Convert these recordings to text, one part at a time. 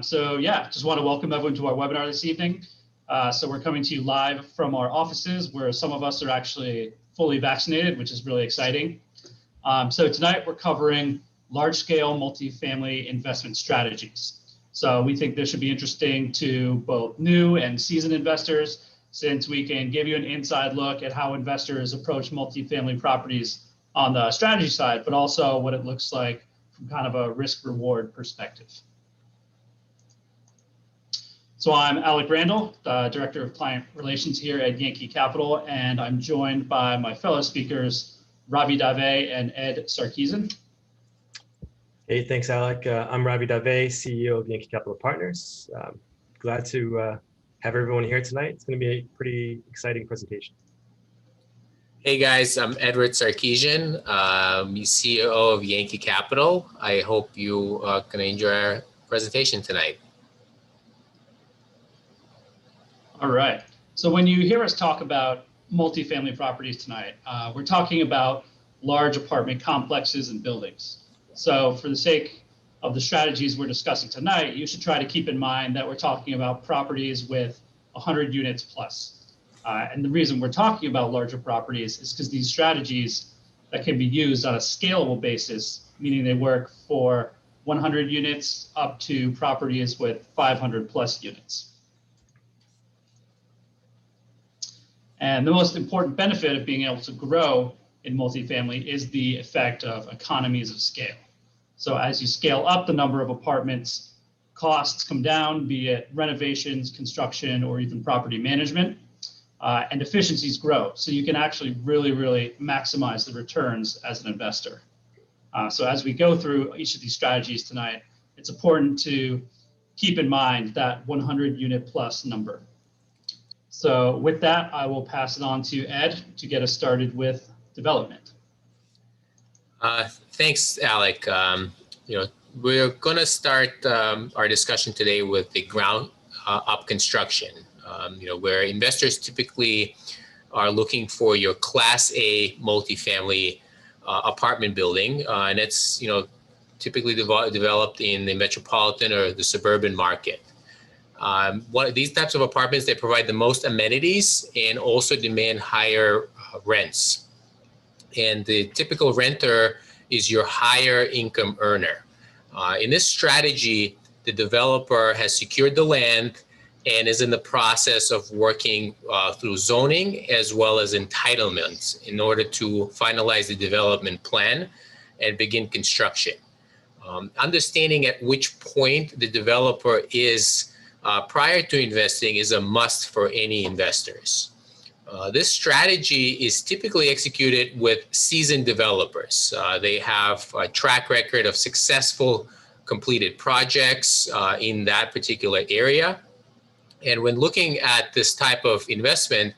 So yeah, just want to welcome everyone to our webinar this evening. So we're coming to you live from our offices where some of us are actually fully vaccinated, which is really exciting. So tonight we're covering large-scale multifamily investment strategies. So we think this should be interesting to both new and seasoned investors, since we can give you an inside look at how investors approach multifamily properties on the strategy side, but also what it looks like from kind of a risk-reward perspective. So I'm Alec Randall, Director of Client Relations here at Yankee Capital, and I'm joined by my fellow speakers, Ravi Dave and Ed Sarkeesian. Hey, thanks, Alec. I'm Ravi Dave, CEO of Yankee Capital Partners. Glad to have everyone here tonight. It's going to be a pretty exciting presentation. Hey guys, I'm Edward Sarkeesian, CEO of Yankee Capital. I hope you can enjoy our presentation tonight. All right. So when you hear us talk about multifamily properties tonight, we're talking about large apartment complexes and buildings. So for the sake of the strategies we're discussing tonight, you should try to keep in mind that we're talking about properties with 100 units plus. And the reason we're talking about larger properties is because these strategies that can be used on a scalable basis, meaning they work for 100 units up to properties with 500 plus units. And the most important benefit of being able to grow in multifamily is the effect of economies of scale. So as you scale up the number of apartments, costs come down, be it renovations, construction, or even property management, and efficiencies grow. So you can actually really maximize the returns as an investor. So as we go through each of these strategies tonight, it's important to keep in mind that 100 unit plus number. So with that, I will pass it on to Ed to get us started with development. Thanks, Alec. We're going to start our discussion today with the ground up construction, where investors typically are looking for your Class A multifamily apartment building, and it's typically developed in the metropolitan or the suburban market. These types of apartments, they provide the most amenities and also demand higher rents. And the typical renter is your higher income earner. In this strategy, the developer has secured the land and is in the process of working through zoning as well as entitlements in order to finalize the development plan and begin construction. Understanding at which point the developer is prior to investing is a must for any investors. This strategy is typically executed with seasoned developers. They have a track record of successful completed projects in that particular area. And when looking at this type of investment,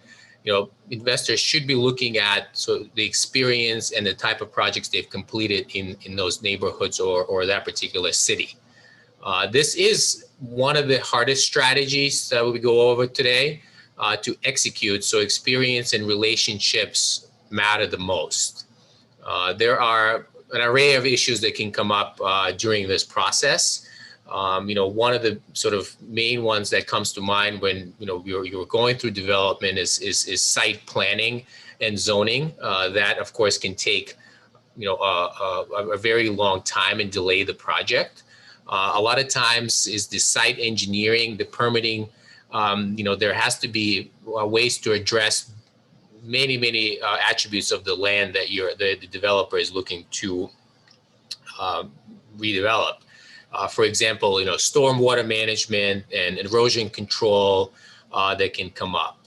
investors should be looking at the experience and the type of projects they've completed in those neighborhoods or that particular city. This is one of the hardest strategies that we go over today to execute, so experience and relationships matter the most. There are an array of issues that can come up during this process. One of the sort of main ones that comes to mind when you're going through development is site planning and zoning. That of course can take a very long time and delay the project. A lot of times is the site engineering, the permitting. There has to be ways to address many attributes of the land that the developer is looking to redevelop. For example, stormwater management and erosion control that can come up.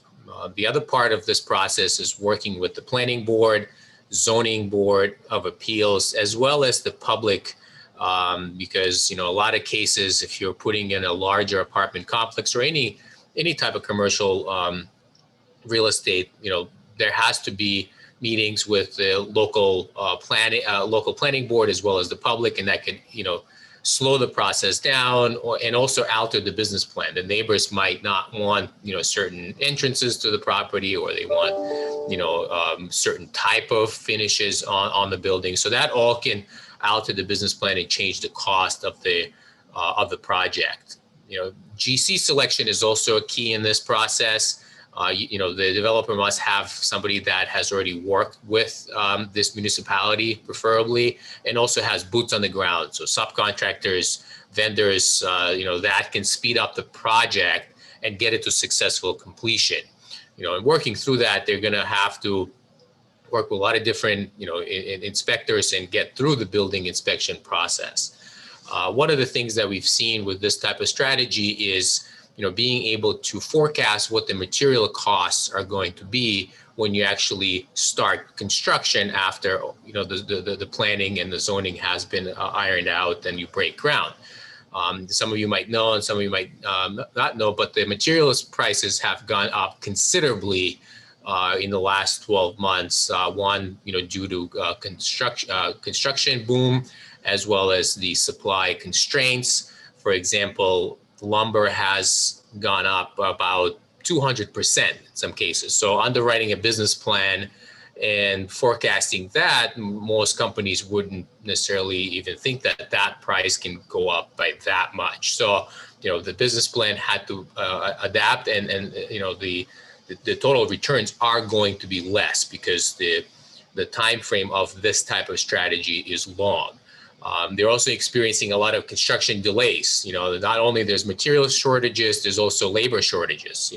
The other part of this process is working with the planning board, zoning board of appeals, as well as the public. Because a lot of cases, if you're putting in a larger apartment complex or any type of commercial real estate, there has to be meetings with the local planning board as well as the public, and that could slow the process down and also alter the business plan. The neighbors might not want certain entrances to the property, or they want certain type of finishes on the building. So that all can alter the business plan and change the cost of the project. GC selection is also a key in this process. The developer must have somebody that has already worked with this municipality, preferably, and also has boots on the ground. So subcontractors, vendors, that can speed up the project and get it to successful completion. And working through that, they're going to have to work with a lot of different, inspectors and get through the building inspection process. One of the things that we've seen with this type of strategy is, being able to forecast what the material costs are going to be when you actually start construction after, the planning and the zoning has been ironed out and you break ground. Some of you might know and some of you might not know, but the materials prices have gone up considerably in the last 12 months. One, due to construction boom, as well as the supply constraints. For example, lumber has gone up about 200% in some cases. So underwriting a business plan and forecasting that, most companies wouldn't necessarily even think that that price can go up by that much. So, the business plan had to adapt, and the total returns are going to be less because the time frame of this type of strategy is long. They're also experiencing a lot of construction delays. Not only there's material shortages, there's also labor shortages,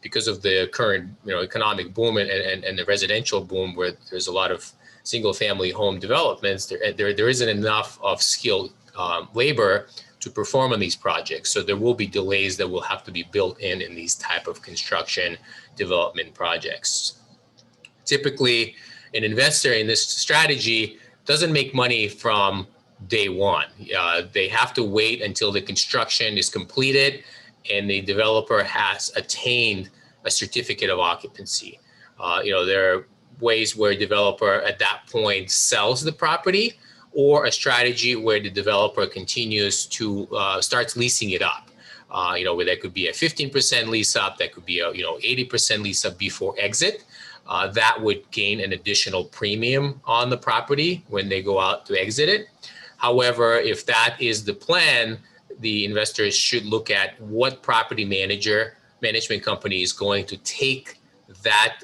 because of the current, economic boom and the residential boom, where there's a lot of single family home developments. There isn't enough of skilled labor to perform on these projects. So there will be delays that will have to be built in these type of construction development projects. Typically, an investor in this strategy doesn't make money from day one. They have to wait until the construction is completed and the developer has attained a certificate of occupancy. There are ways where a developer at that point sells the property, or a strategy where the developer continues to starts leasing it up. Where that could be a 15% lease up, that could be a 80% lease up before exit. That would gain an additional premium on the property when they go out to exit it. However, if that is the plan, the investors should look at what property management company is going to take that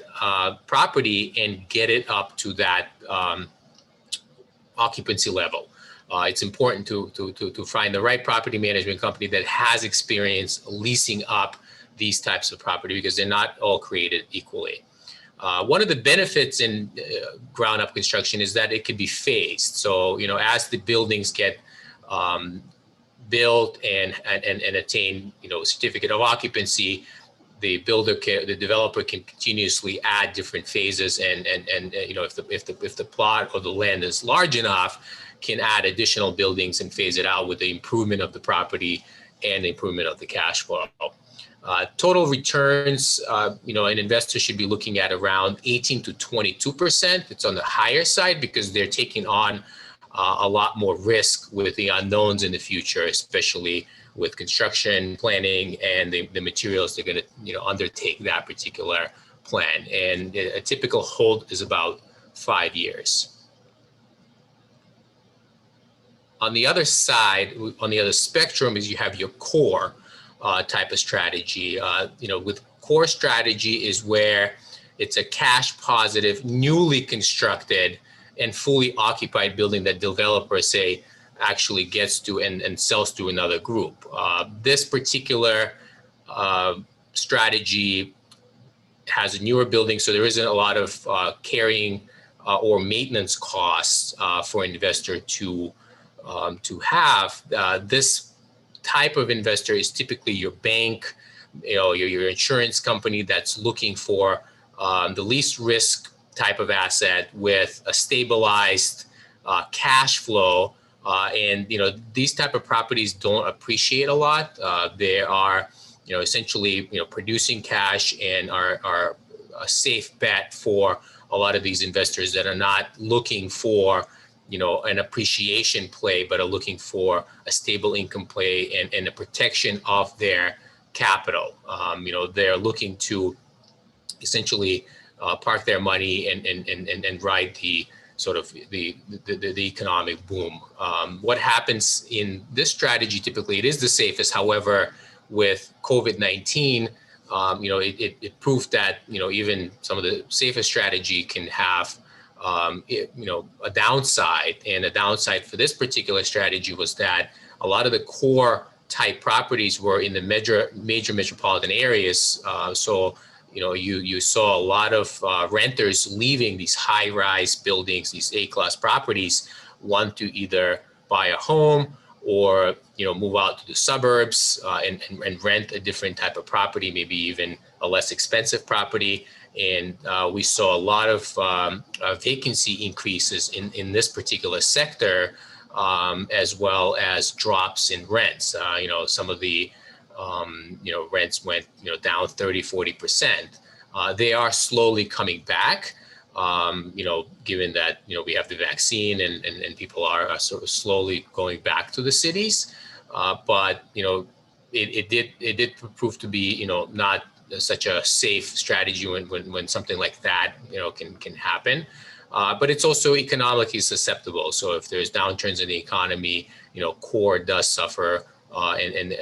property and get it up to that occupancy level. It's important to find the right property management company that has experience leasing up these types of property, because they're not all created equally. One of the benefits in ground up construction is that it can be phased. So, as the buildings get built and attain, certificate of occupancy, the developer can continuously add different phases, and if the plot or the land is large enough, can add additional buildings and phase it out with the improvement of the property and the improvement of the cash flow. Total returns, an investor should be looking at around 18 to 22%. It's on the higher side because they're taking on a lot more risk with the unknowns in the future, especially with construction planning and the materials they're going to undertake that particular plan. And a typical hold is about 5 years. On the other side, on the other spectrum, is you have your core type of strategy. With core strategy is where it's a cash positive, newly constructed and fully occupied building that developers say actually gets to and sells to another group. This particular strategy has a newer building, so there isn't a lot of carrying or maintenance costs for an investor to have. This type of investor is typically your bank, your insurance company that's looking for the least risk type of asset with a stabilized cash flow. And these type of properties don't appreciate a lot. They are essentially producing cash and are a safe bet for a lot of these investors that are not looking for an appreciation play, but are looking for a stable income play and a protection of their capital. They're looking to essentially park their money and ride sort of the economic boom. What happens in this strategy, typically it is the safest. However, with COVID-19, it proved that, even some of the safest strategy can have, a downside. And a downside for this particular strategy was that a lot of the core type properties were in the major metropolitan areas. So you saw a lot of renters leaving these high-rise buildings, these A-class properties, want to either buy a home or move out to the suburbs and rent a different type of property, maybe even a less expensive property. And we saw a lot of vacancy increases in this particular sector, as well as drops in rents. Some of the rents went down 30-40%. They are slowly coming back, given that we have the vaccine and people are sort of slowly going back to the cities. But it did prove to be not such a safe strategy when something like that can happen. But it's also economically susceptible. So if there's downturns in the economy, core does suffer, and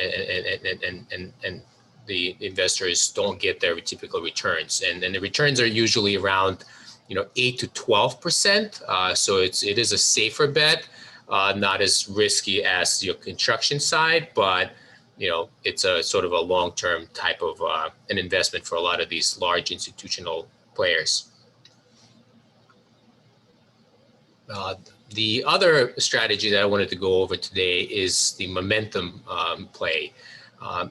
the investors don't get their typical returns. And the returns are usually around 8 to 12%. So it is a safer bet, not as risky as your construction side, but it's a sort of a long-term type of an investment for a lot of these large institutional players. The other strategy that I wanted to go over today is the momentum play.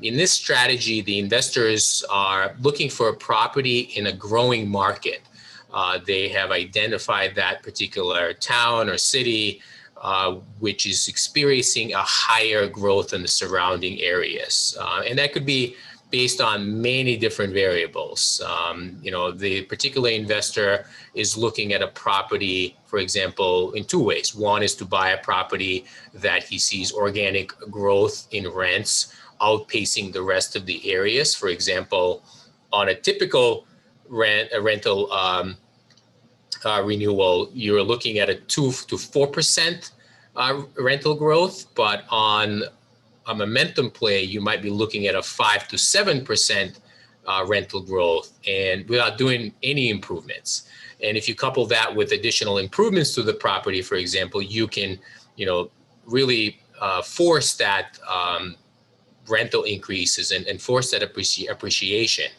In this strategy, the investors are looking for a property in a growing market. They have identified that particular town or city which is experiencing a higher growth than the surrounding areas. And that could be based on many different variables. The particular investor is looking at a property, for example, in two ways. One is to buy a property that he sees organic growth in rents outpacing the rest of the areas. For example, on a typical rental renewal, you're looking at a 2 to 4% rental growth, but on a momentum play, you might be looking at a 5 to 7% rental growth, and without doing any improvements. And if you couple that with additional improvements to the property, for example, you can, really force that rental increases and force that appreciation.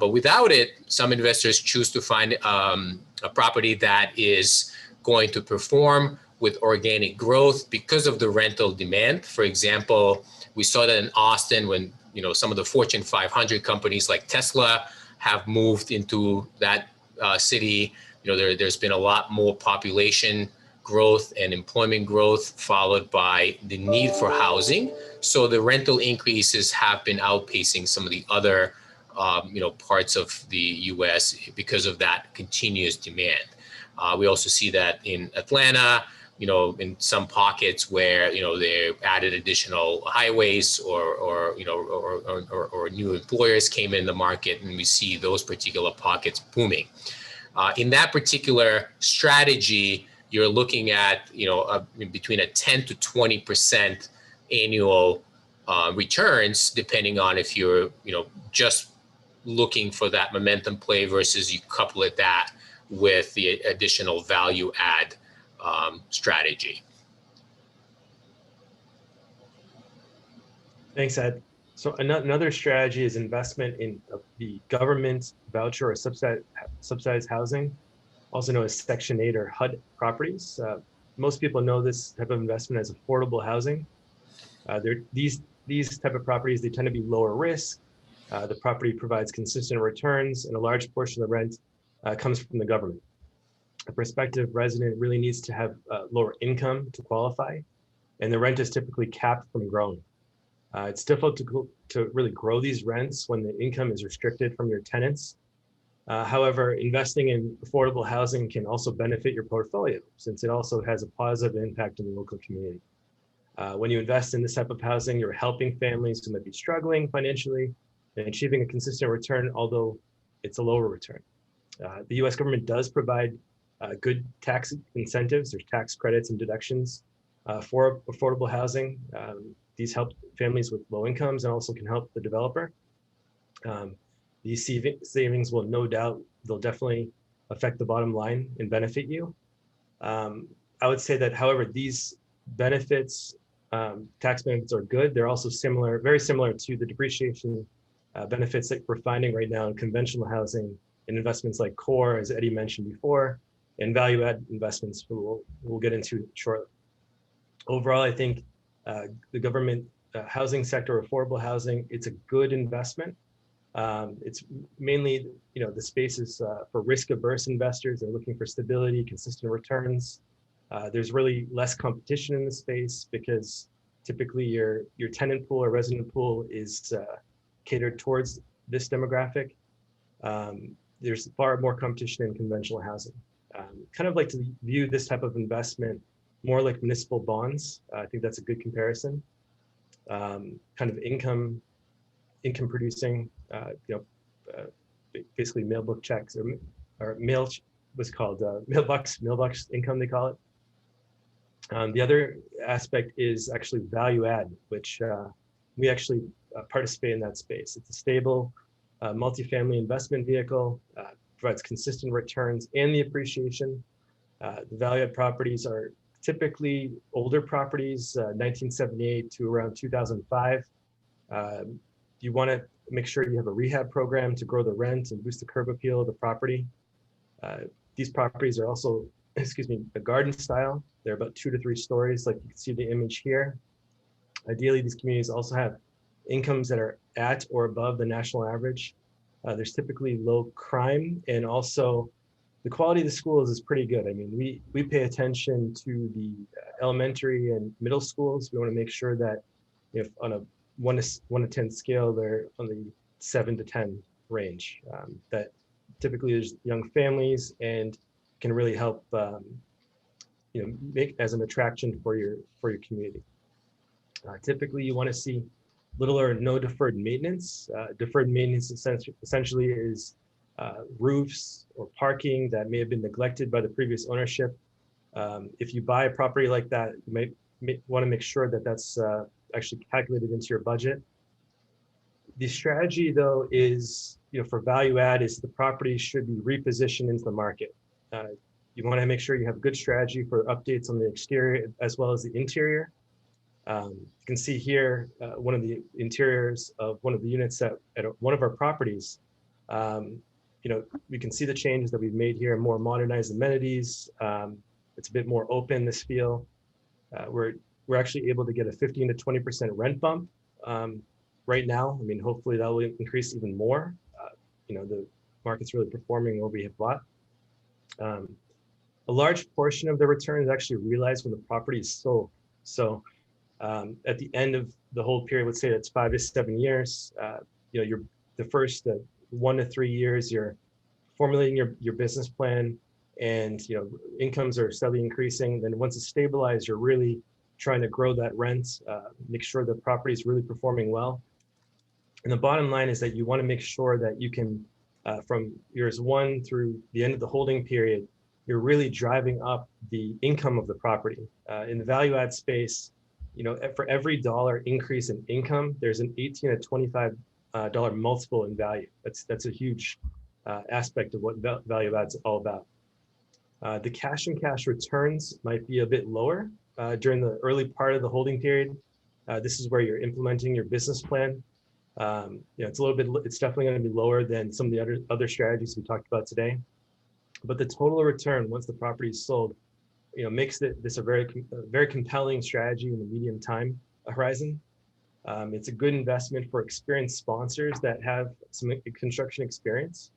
But without it, some investors choose to find a property that is going to perform with organic growth because of the rental demand. For example, we saw that in Austin when some of the Fortune 500 companies like Tesla have moved into that city. There's been a lot more population growth and employment growth, followed by the need for housing. So the rental increases have been outpacing some of the other parts of the U.S. because of that continuous demand. We also see that in Atlanta, in some pockets where they added additional highways or new employers came in the market, and we see those particular pockets booming. In that particular strategy, you're looking at between a 10 to 20% annual returns, depending on if you're just looking for that momentum play versus you couple that with the additional value add strategy. Thanks, Ed. So another strategy is investment in the government voucher or subsidized housing, also known as Section 8 or HUD properties. Most people know this type of investment as affordable housing. These type of properties, they tend to be lower risk. The property provides consistent returns, and a large portion of the rent comes from the government. A prospective resident really needs to have lower income to qualify, and the rent is typically capped from growing. It's difficult to really grow these rents when the income is restricted from your tenants. However, investing in affordable housing can also benefit your portfolio, since it also has a positive impact on the local community. When you invest in this type of housing, you're helping families who might be struggling financially and achieving a consistent return, although it's a lower return. The US government does provide good tax incentives. There's tax credits and deductions for affordable housing. These help families with low incomes and also can help the developer. These savings will no doubt, they'll definitely affect the bottom line and benefit you. I would say that, however, these benefits, tax benefits are good. They're also similar, very similar to the depreciation benefits that we're finding right now in conventional housing and investments like core, as Eddie mentioned before, and value add investments we'll get into shortly. Overall, I think the government housing sector, affordable housing, it's a good investment. It's mainly, the space is for risk-averse investors. They're looking for stability, consistent returns. There's really less competition in the space because typically your tenant pool or resident pool is catered towards this demographic. There's far more competition in conventional housing. Kind of like to view this type of investment more like municipal bonds. I think that's a good comparison. Kind of income producing, basically mailbox checks or mail, what's called mailbox income, they call it. The other aspect is actually value add, which we actually participate in that space. It's a stable multifamily investment vehicle, provides consistent returns and the appreciation. The value add properties are typically older properties, 1978 to around 2005. You want to make sure you have a rehab program to grow the rent and boost the curb appeal of the property. These properties are also, a garden style. They're about 2 to 3 stories, like you can see the image here. Ideally, these communities also have incomes that are at or above the national average. There's typically low crime, and also the quality of the schools is pretty good. I mean, we pay attention to the elementary and middle schools. We want to make sure that if on a 1 to 10 scale, they're on the 7 to 10 range. That typically there's young families and can really help make as an attraction for your community. Typically, you want to see little or no deferred maintenance. Deferred maintenance essentially is roofs or parking that may have been neglected by the previous ownership. If you buy a property like that, you may want to make sure that that's actually calculated into your budget. The strategy, though, is for value add is the property should be repositioned into the market. You want to make sure you have a good strategy for updates on the exterior as well as the interior. You can see here one of the interiors of one of the units at one of our properties. We can see the changes that we've made here, more modernized amenities. It's a bit more open, this feel. We're actually able to get a 15 to 20% rent bump right now. I mean, hopefully that will increase even more. The market's really performing where we have bought. A large portion of the return is actually realized when the property is sold. So at the end of the hold period, let's say that's 5 to 7 years, you're the first 1 to 3 years, you're formulating your business plan and incomes are steadily increasing. Then once it's stabilized, you're really trying to grow that rent, make sure the property is really performing well. And the bottom line is that you want to make sure that you can, from years 1 through the end of the holding period, you're really driving up the income of the property. In the value add space, for every dollar increase in income, there's an $18 to $25 multiple in value. That's a huge aspect of what value add's all about. The cash and cash returns might be a bit lower during the early part of the holding period. This is where you're implementing your business plan. It's definitely going to be lower than some of the other strategies we talked about today. But the total return once the property is sold, makes this a very compelling strategy in the medium time horizon. It's a good investment for experienced sponsors that have some construction experience.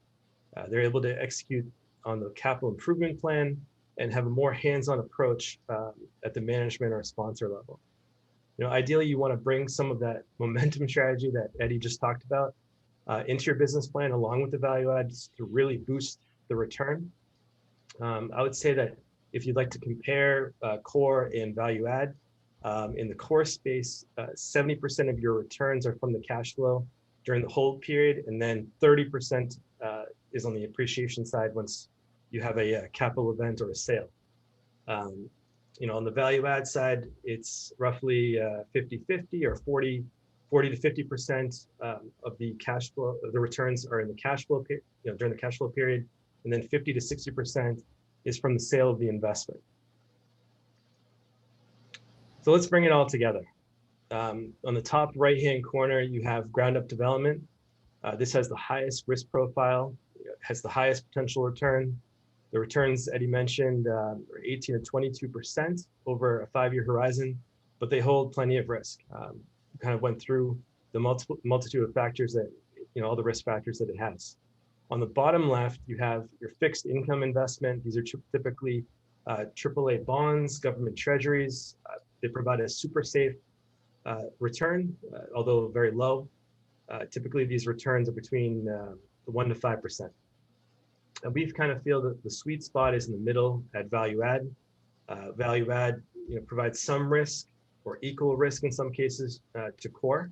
They're able to execute on the capital improvement plan and have a more hands-on approach at the management or sponsor level. Ideally, you want to bring some of that momentum strategy that Eddie just talked about into your business plan along with the value adds to really boost the return. I would say that if you'd like to compare core and value add, in the core space, 70% of your returns are from the cash flow during the hold period, and then 30% is on the appreciation side once you have a capital event or a sale. On the value add side, it's roughly 50-50 or 40 to 50% of the cash flow, the returns are in the cash flow, during the cash flow period, and then 50 to 60% is from the sale of the investment. So let's bring it all together. On the top right-hand corner, you have ground up development. This has the highest risk profile, has the highest potential return. The returns Eddie mentioned are 18 to 22% over a 5-year horizon, but they hold plenty of risk. Kind of went through the multitude of factors that, all the risk factors that it has. On the bottom left, you have your fixed income investment. These are typically AAA bonds, government treasuries. They provide a super safe return, although very low. Typically, these returns are between 1 to 5%. And we kind of feel that the sweet spot is in the middle at value add. Value add, provides some risk or equal risk in some cases to core,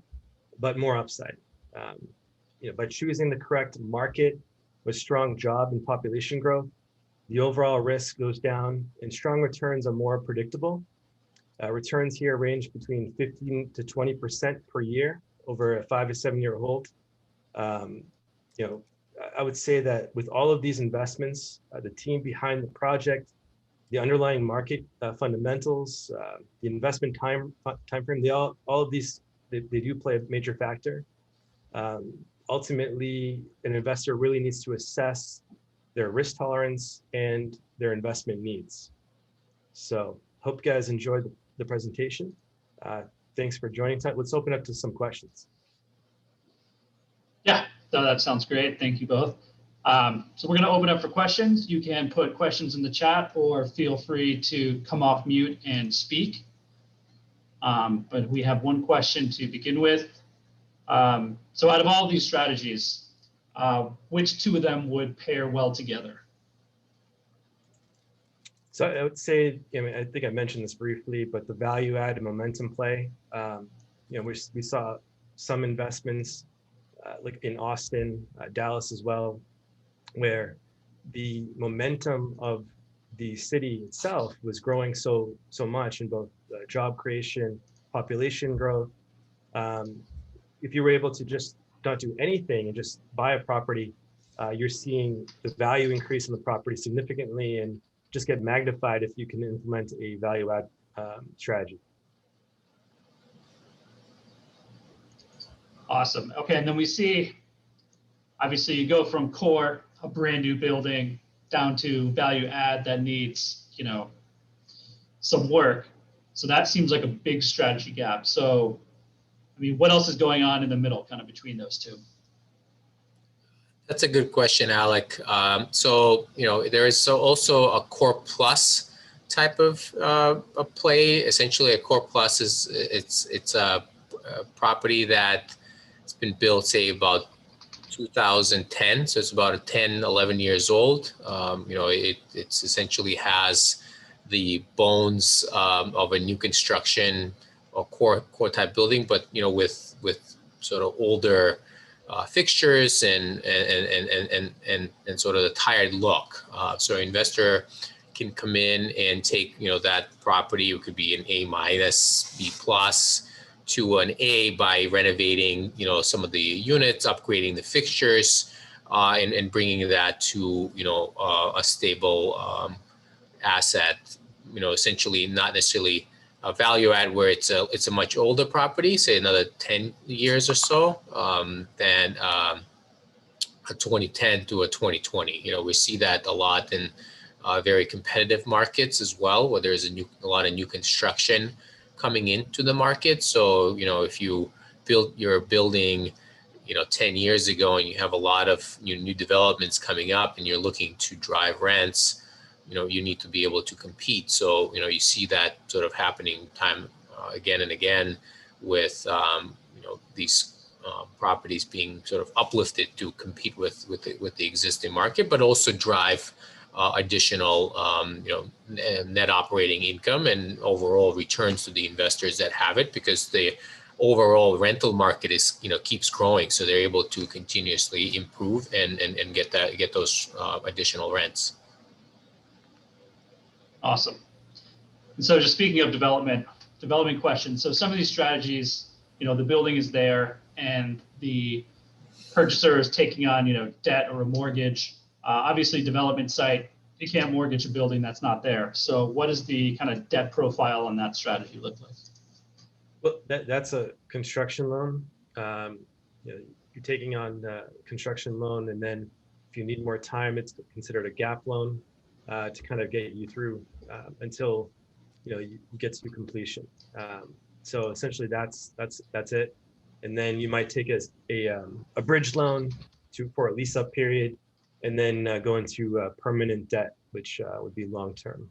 but more upside. By choosing the correct market with strong job and population growth, the overall risk goes down and strong returns are more predictable. Returns here range between 15 to 20% per year over a 5 to 7 year hold. I would say that with all of these investments, the team behind the project, the underlying market fundamentals, the investment time frame, all of these, they do play a major factor. Ultimately, an investor really needs to assess their risk tolerance and their investment needs. So hope you guys enjoyed the presentation. Thanks for joining tonight. Let's open up to some questions. Yeah, so that sounds great. Thank you both. So we're going to open up for questions. You can put questions in the chat or feel free to come off mute and speak. But we have one question to begin with. So out of all of these strategies, which two of them would pair well together? So I would say, I think I mentioned this briefly, but the value add and momentum play, we saw some investments like in Austin, Dallas as well, where the momentum of the city itself was growing so much in both job creation, population growth. If you were able to just not do anything and just buy a property, you're seeing the value increase in the property significantly and just get magnified if you can implement a value add strategy. Awesome. Okay, and then we see, obviously you go from core, a brand new building, down to value add that needs, some work. So that seems like a big strategy gap. So, what else is going on in the middle, kind of between those two? That's a good question, Alec. There is also a core plus type of a play. Essentially, a core plus it's a property that it's been built, say, about 2010, so it's about 10, 11 years old. It's essentially has the bones of a new construction or core type building, but with sort of older fixtures and sort of the tired look. So an investor can come in and take that property. It could be an A minus, B plus, to an A by renovating some of the units, upgrading the fixtures, and bringing that to a stable asset. Essentially not necessarily a value add where it's a much older property, say another 10 years or so, than a 2010 to a 2020. We see that a lot in very competitive markets as well, where there's a lot of new construction coming into the market. So, if you built your building, 10 years ago and you have a lot of new developments coming up and you're looking to drive rents, you need to be able to compete. So, you see that sort of happening time again and again with, these properties being sort of uplifted to compete with the existing market, but also drive additional, net operating income and overall returns to the investors that have it, because the overall rental market is, keeps growing. So they're able to continuously improve and get those additional rents. Awesome. And so just speaking of development questions. So some of these strategies, the building is there and the purchaser is taking on, debt or a mortgage. Obviously, development site, you can't mortgage a building that's not there. So what does the kind of debt profile on that strategy look like? Well, that's a construction loan. You're taking on a construction loan, and then if you need more time, it's considered a gap loan to kind of get you through until you get to completion. So essentially, that's it. And then you might take a bridge loan for a lease up period, and then go into permanent debt, which would be long term.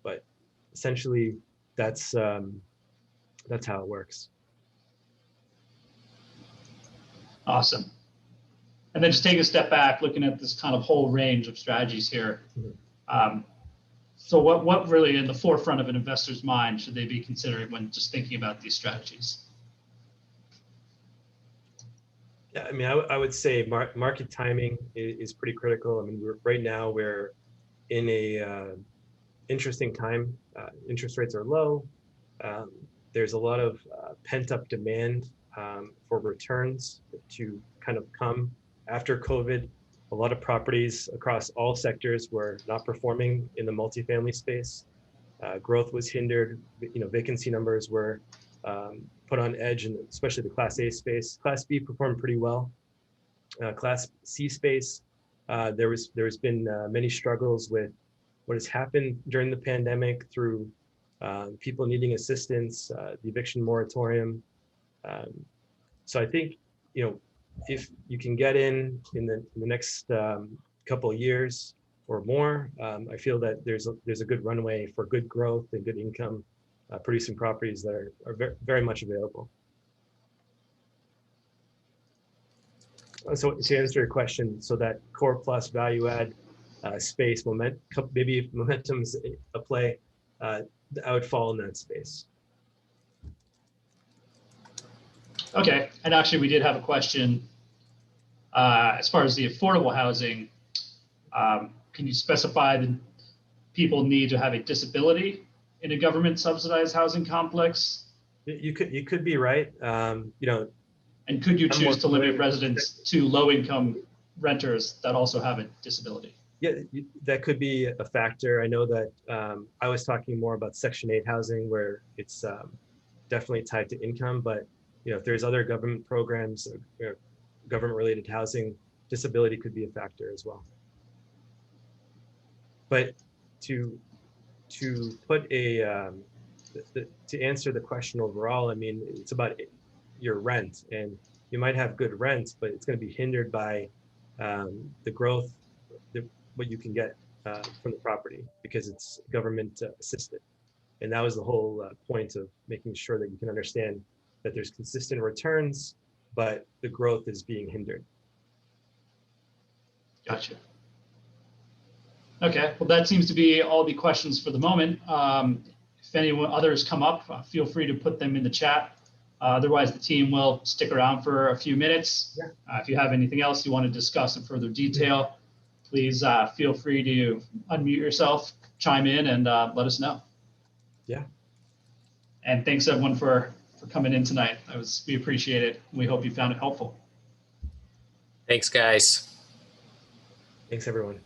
But essentially, that's how it works. Awesome. And then just take a step back, looking at this kind of whole range of strategies here. So what really in the forefront of an investor's mind should they be considering when just thinking about these strategies? Yeah, I mean, I would say market timing is pretty critical. I mean, right now we're in a interesting time. Interest rates are low. There's a lot of pent-up demand for returns to kind of come after COVID. A lot of properties across all sectors were not performing in the multifamily space. Growth was hindered. Vacancy numbers were put on edge, and especially the Class A space. Class B performed pretty well. Class C space, there's been many struggles with what has happened during the pandemic through people needing assistance, the eviction moratorium. So I think, if you can get in the next couple of years or more, I feel that there's a good runway for good growth and good income producing properties that are very, very much available. So to answer your question, so that core plus value add space, maybe if momentum's a play, I would fall in that space. Okay, and actually we did have a question as far as the affordable housing. Can you specify that people need to have a disability in a government subsidized housing complex? You could be right. And could you choose to limit residents to low-income renters that also have a disability? Yeah, that could be a factor. I know that I was talking more about Section 8 housing, where it's definitely tied to income. But if there's other government programs, government-related housing, disability could be a factor as well. But to put to answer the question overall, I mean, it's about your rent, and you might have good rent, but it's going to be hindered by the growth, what you can get from the property, because it's government assisted. And that was the whole point of making sure that you can understand that there's consistent returns, but the growth is being hindered. Gotcha. Okay, well, that seems to be all the questions for the moment. If any others come up, feel free to put them in the chat. Otherwise, the team will stick around for a few minutes. Yeah. If you have anything else you want to discuss in further detail, please feel free to unmute yourself, chime in, and let us know. Yeah. And thanks everyone for coming in tonight. We appreciate it. We hope you found it helpful. Thanks, guys. Thanks, everyone.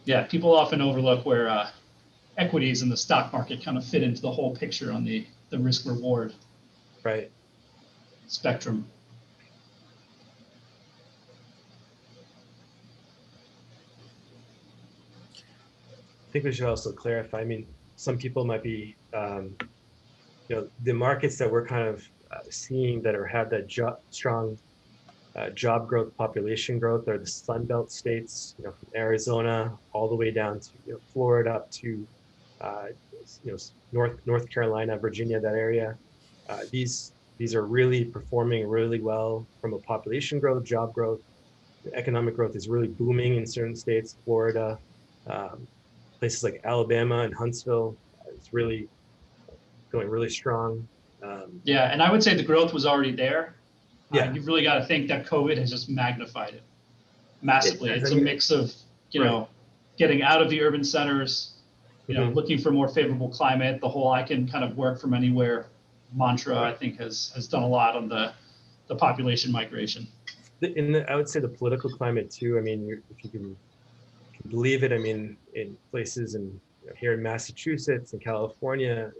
Yeah, people often overlook where equities in the stock market kind of fit into the whole picture on the risk reward spectrum. I think we should also clarify. I mean, some people might be, the markets that we're kind of seeing that have that strong job growth, population growth, are the Sun Belt states. From Arizona all the way down to Florida, up to North Carolina, Virginia, that area. These are really performing really well from a population growth, job growth. The economic growth is really booming in certain states. Florida, places like Alabama and Huntsville, it's really going really strong. Yeah, and I would say the growth was already there. Yeah, you've really got to think that COVID has just magnified it massively. It's a mix of, getting out of the urban centers, Mhm. looking for more favorable climate. The whole "I can kind of work from anywhere" mantra, I think, has done a lot on the population migration. I would say the political climate too. I mean, if you can believe it, I mean, in places here in Massachusetts and California,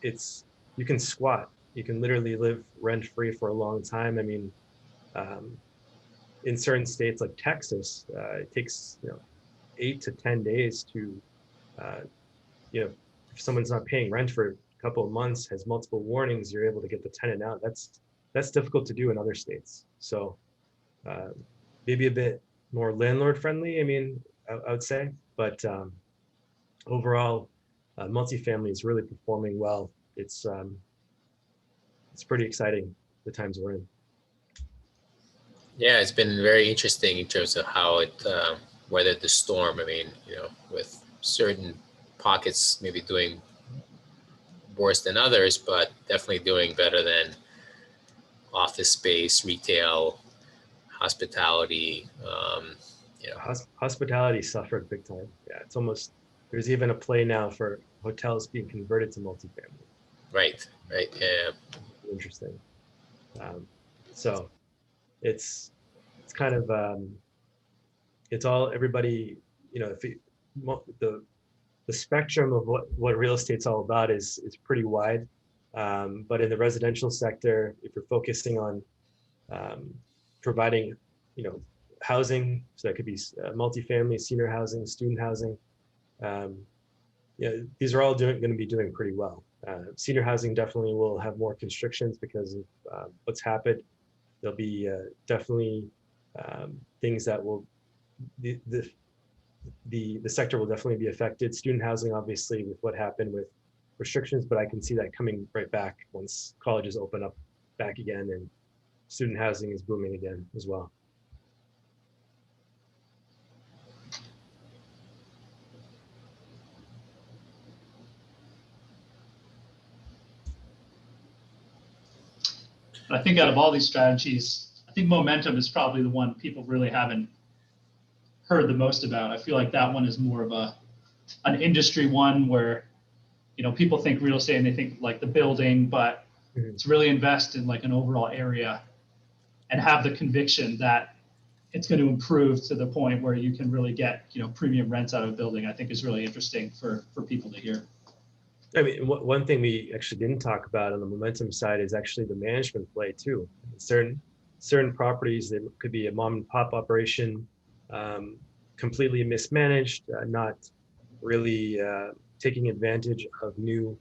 it's you can squat. You can literally live rent free for a long time. I mean, um, in certain states like Texas, it takes 8 to 10 days to uh, if someone's not paying rent for a couple of months, has multiple warnings, you're able to get the tenant out. That's difficult to do in other states. So uh, maybe a bit more landlord friendly. I mean, I would say, but overall, multifamily is really performing well. It's pretty exciting the times we're in. Yeah, it's been very interesting in terms of how it weathered the storm. I mean, with certain pockets maybe doing worse than others, but definitely doing better than office space, retail, hospitality. Hospitality suffered big time. Yeah, it's almost there's even a play now for hotels being converted to multifamily. Right, right. Yeah. Interesting. So it's kind of it's all everybody if the spectrum of what real estate's all about is pretty wide. But in the residential sector, if you're focusing on um, providing housing, so that could be multifamily, senior housing, student housing, um, these are all going to be doing pretty well. Senior housing definitely will have more constrictions because of what's happened. There'll be definitely things that will the sector will definitely be affected. Student housing, obviously, with what happened with restrictions, but I can see that coming right back once colleges open up back again and student housing is booming again as well. But I think out of all these strategies, I think momentum is probably the one people really haven't heard the most about. I feel like that one is more of an industry one where people think real estate and they think like the building, but Mhm. to really invest in like an overall area and have the conviction that it's going to improve to the point where you can really get premium rents out of a building, I think is really interesting for people to hear. I mean, one thing we actually didn't talk about on the momentum side is actually the management play too. Certain properties that could be a mom and pop operation, um, completely mismanaged, not really taking advantage of new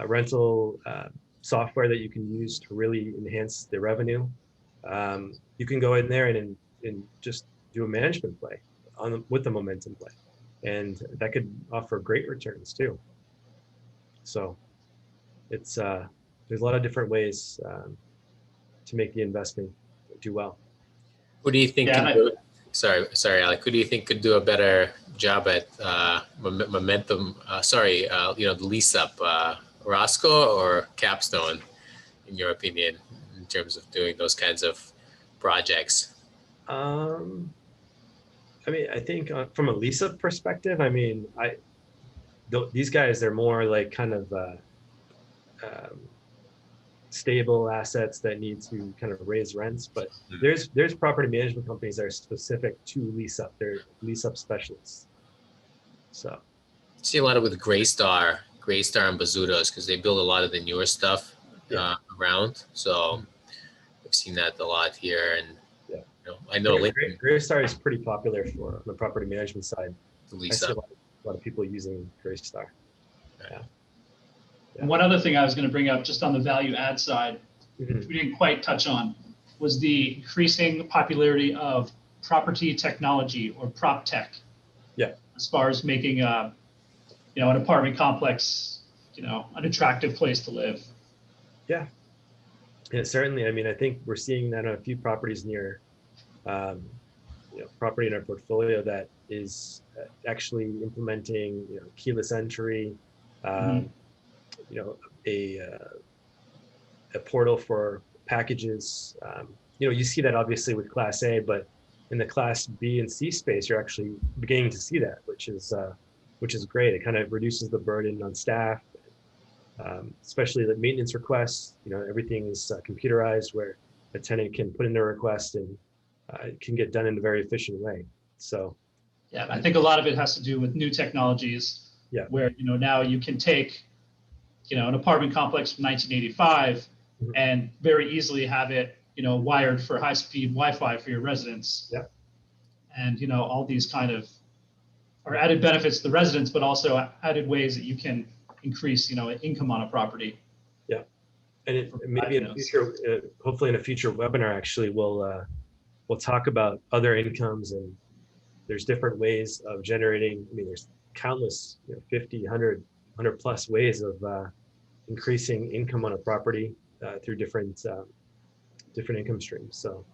rental software that you can use to really enhance the revenue. You can go in there and just do a management play with the momentum play, and that could offer great returns too. So it's there's a lot of different ways to make the investment do well. Who do you think Yeah, can do? Sorry, Alec. Who do you think could do a better job at momentum? The lease up, Roscoe or Capstone, in your opinion, in terms of doing those kinds of projects? Um, I mean, I think from a lease up perspective, I mean, these guys they're more like kind of um, stable assets that need to kind of raise rents. But there's property management companies that are specific to lease up. They're lease up specialists. So See a lot of with Graystar and Bazzuto's because they build a lot of the newer stuff yeah, around. So I've seen that a lot here, and yeah. I know Lincoln Graystar is pretty popular for on the property management side. to I lease see up. a lot of people using Graystar. Yeah. And one other thing I was going to bring up just on the value add side, Mhm. which we didn't quite touch on, was the increasing popularity of property technology or prop tech. Yeah. As far as making an apartment complex, an attractive place to live. Yeah. Yeah, certainly. I mean, I think we're seeing that on a few properties near, um, property in our portfolio that is actually implementing, keyless entry, Mm-hmm. um, you know, a portal for packages. You see that obviously with Class A, but in the Class B and C space, you're actually beginning to see that, which is great. It kind of reduces the burden on staff, especially the maintenance requests. Everything is computerized, where a tenant can put in their request and it can get done in a very efficient way. So, yeah, I think a lot of it has to do with new technologies. Yeah. Where now you can take an apartment complex from 1985 and very easily have it wired for high-speed Wi-Fi for your residents. Yeah. And all these kind of are added benefits to the residents, but also added ways that you can increase income on a property. Yeah, and maybe in a future, hopefully in a future webinar, actually, we'll talk about other incomes, and there's different ways of generating. I mean, there's countless 50, 100 plus ways of increasing income on a property through different income streams. So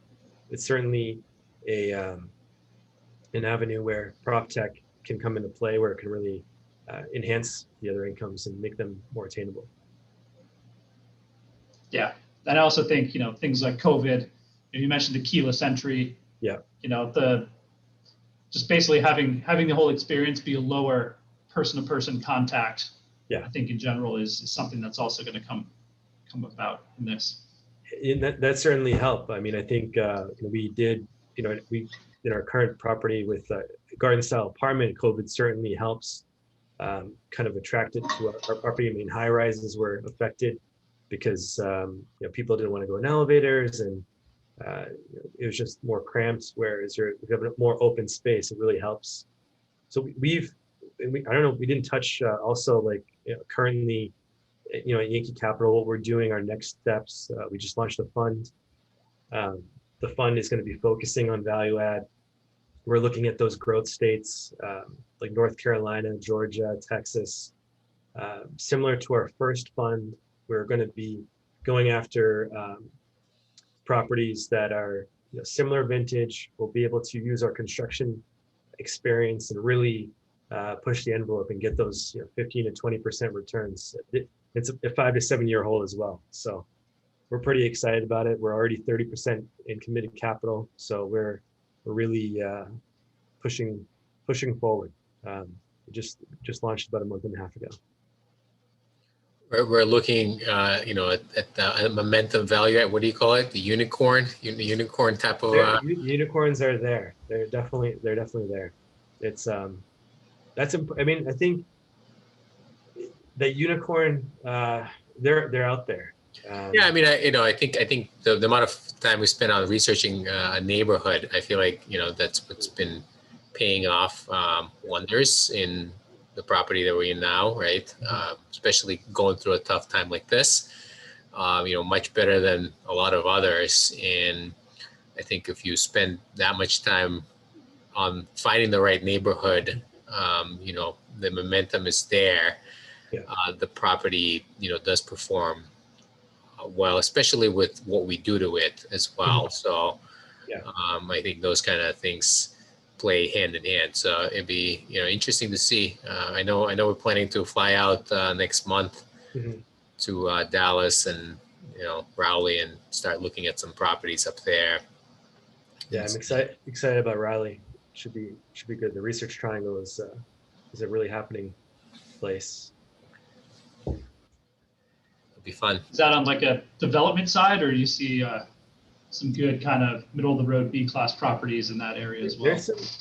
it's certainly an avenue where prop tech can come into play, where it can really enhance the other incomes and make them more attainable. Yeah, and I also think things like COVID. You mentioned the keyless entry. Yeah. Just basically having the whole experience be a lower person-to-person contact. Yeah. I think in general is something that's also going to come about in this. And that certainly helped. I mean, I think we did. We in our current property with garden style apartment, COVID certainly helps kind of attract it to our property. I mean, high rises were affected because people didn't want to go in elevators, and it was just more cramped. Whereas we have a more open space, it really helps. So I don't know, we didn't touch also currently, at Yankee Capital, what we're doing, our next steps. We just launched a fund. The fund is going to be focusing on value add. We're looking at those growth states like North Carolina, Georgia, Texas. Similar to our first fund, we're going to be going after properties that are similar vintage. We'll be able to use our construction experience and really push the envelope and get those 15 to 20% returns. It's a 5 to 7 year hold as well. So we're pretty excited about it. We're already 30% in committed capital, so we're really pushing forward. Just launched about a month and a half ago. We're looking, at the momentum value at, what do you call it? The unicorn type of. Unicorns are there. They're definitely there. It's that's. I mean, I think that unicorn, they're out there. Yeah, I mean, I think the amount of time we spend on researching a neighborhood, I feel like that's what's been paying off wonders in the property that we're in now, right? Especially going through a tough time like this, much better than a lot of others. And I think if you spend that much time on finding the right neighborhood, the momentum is there. Yeah. The property, does perform well, especially with what we do to it as well. Mhm. So Yeah. I think those kind of things play hand in hand. So it'd be interesting to see. I know we're planning to fly out next month Mhm. to Dallas and Raleigh and start looking at some properties up there. Yeah, I'm excited about Raleigh. Should be good. The Research Triangle is a really happening place. It'll be fun. Is that on like a development side, or do you see some good kind of middle of the road B-class properties in that area as well?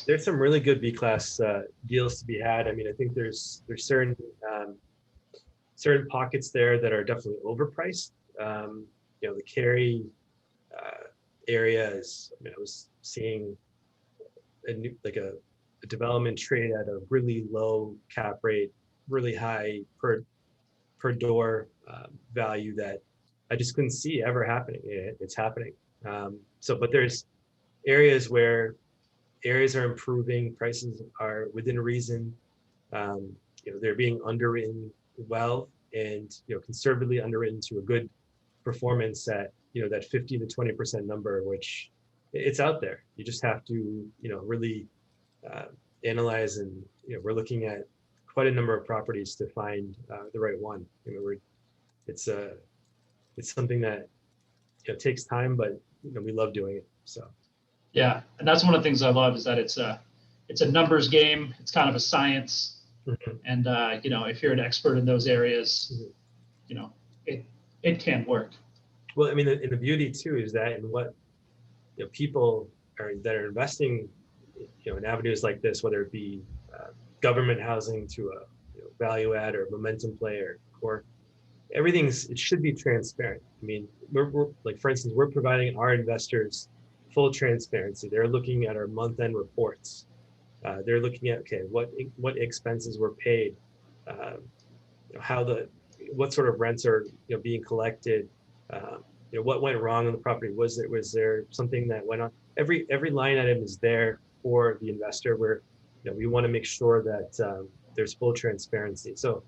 There's some really good B-class deals to be had. I mean, I think there's certain pockets there that are definitely overpriced. The Cary area is. I mean, I was seeing a development trade at a really low cap rate, really high per door value that I just couldn't see ever happening. It's happening. But there's areas where areas are improving, prices are within reason. They're being underwritten well and conservatively underwritten to a good performance at that 15 to 20% number, which it's out there. You just have to really analyze, and we're looking at quite a number of properties to find the right one. It's something that takes time, but we love doing it. So Yeah, and that's one of the things I love is that it's a numbers game. It's kind of a science, Mhm. and you know, if you're an expert in those areas, Mhm. you know, it can work. Well, I mean, and the beauty too is that in what people that are investing, in avenues like this, whether it be government housing to a value add or momentum play or core, it should be transparent. I mean, we're like, for instance, we're providing our investors full transparency. They're looking at our month-end reports. They're looking at, okay, what expenses were paid, um, how what sort of rents are being collected, what went wrong on the property. Was there something that went on? Every line item is there for the investor, where we want to make sure that there's full transparency. So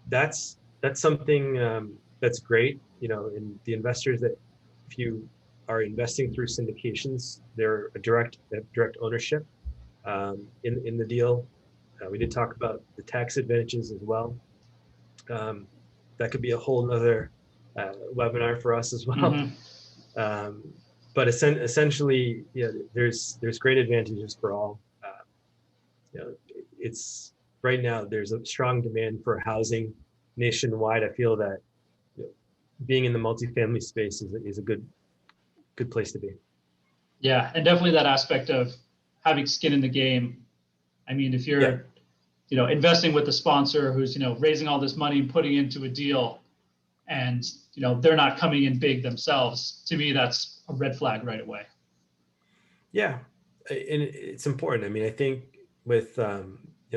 that's something that's great. And the investors that, if you are investing through syndications, they're they have direct ownership in the deal. We did talk about the tax advantages as well. Um, that could be a whole nother webinar for us as well. Hmm. Um, but essentially, there's great advantages for all. It's right now there's a strong demand for housing nationwide. I feel that you know, being in the multifamily space is a good place to be. Yeah, and definitely that aspect of having skin in the game. I mean, if Yeah, you're, you know, investing with a sponsor who's, you know, raising all this money and putting into a deal, and you know they're not coming in big themselves, to me that's a red flag right away. yeah, and it's important. I mean, I think with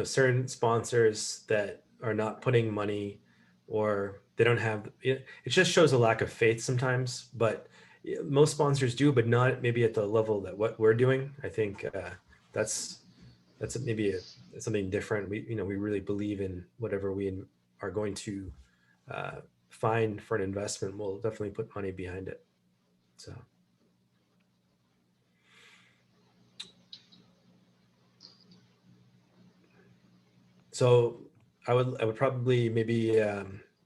certain sponsors that are not putting money, or they don't have it just shows a lack of faith sometimes. But most sponsors do, but not maybe at the level that what we're doing. I think that's maybe something different. We really believe in whatever we are going to uh, find for an investment. We'll definitely put money behind it. So I would probably maybe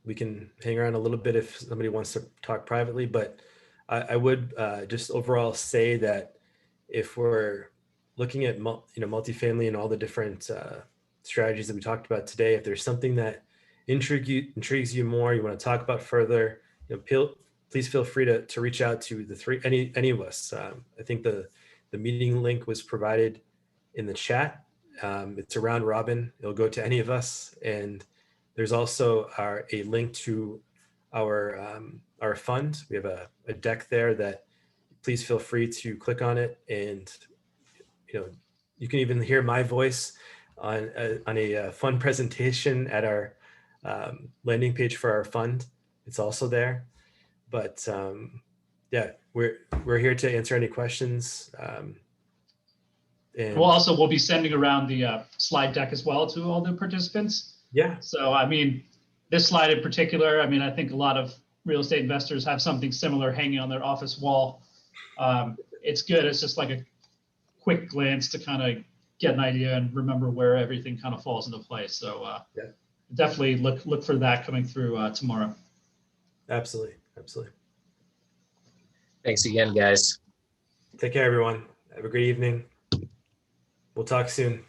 we can hang around a little bit if somebody wants to talk privately, but I would just overall say that if we're looking at multifamily and all the different strategies that we talked about today, if there's something that intrigues you more, you want to talk about further, please feel free to reach out to any of us. I think the meeting link was provided in the chat. It's a round robin. It'll go to any of us, and there's also a link to our fund. We have a deck there that please feel free to click on it, and you can even hear my voice on a fund presentation at our landing page for our fund. It's also there. But yeah, we're here to answer any questions. And We'll be sending around the slide deck as well to all the participants. yeah, So I mean, this slide in particular, I mean, I think a lot of real estate investors have something similar hanging on their office wall. It's good. It's just like a quick glance to kind of get an idea and remember where everything kind of falls into place. So yeah, definitely look for that coming through tomorrow. absolutely. Thanks again, guys. Take care, everyone. Have a great evening. We'll talk soon.